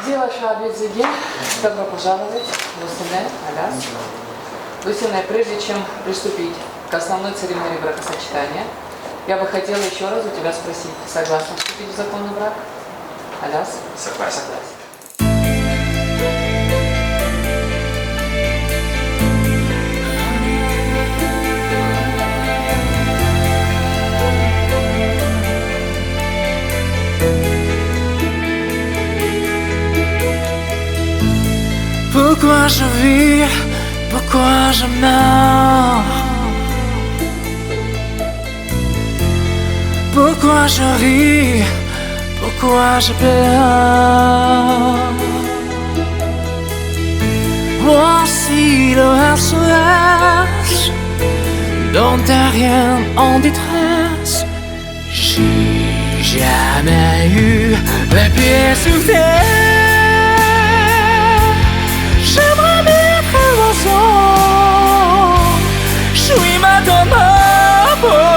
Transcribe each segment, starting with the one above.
Дело Шабидзиге. Добро пожаловать в Лусине, Аляс. Лусине, прежде чем приступить к основной церемонии бракосочетания, я бы хотела еще раз у тебя спросить, ты согласна вступить в законный брак? Аляс? Согласен. Pourquoi je vis, pourquoi je meurs? Pourquoi je ris, pourquoi je pleure? Voici le SOS dont t'as rien en détresse. J'ai jamais eu les pieds sous terre. J'aimerais mettre l'oiseau, je suis ma dans ma peau.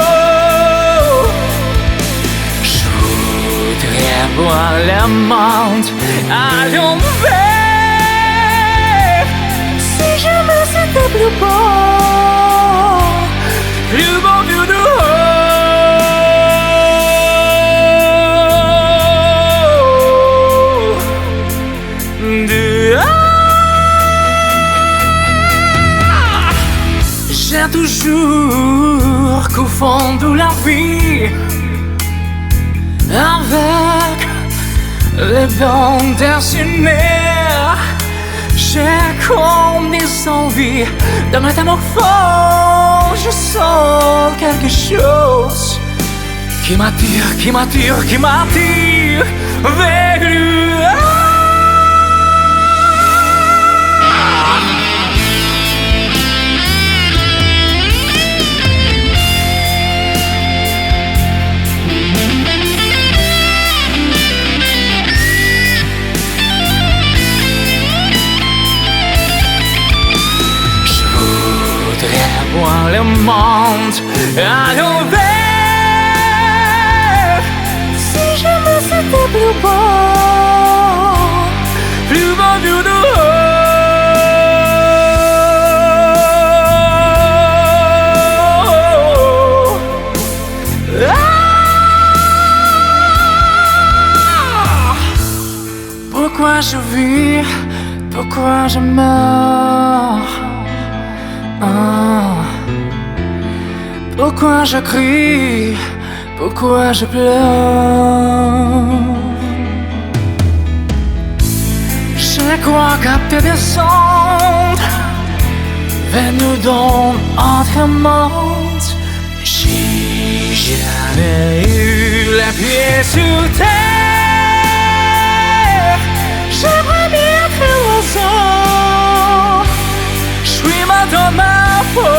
Je voudrais voir le monde à l'envers. Si jamais c'était plus beau vue de j'ai toujours confondu la vie avec les bandes dessinées. J'ai comme des envies de métamorphose. Je sens quelque chose qui m'attire vers lui. Voir le monde à l'envers. Si jamais c'était plus beau vue de Pourquoi je vis, pourquoi je meurs? Pourquoi je crie, pourquoi je pleure? Je crois capter des ondes venues d'un autre monde. J'ai jamais eu les pieds sur terre. J'aimerais bien être l'oiseau, je suis ma dans ma peau.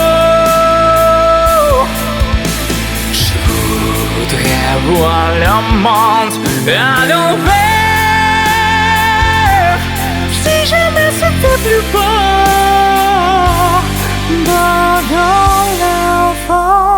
Voir le monde à l'envers. Si jamais c'était plus beau dans l'enfant.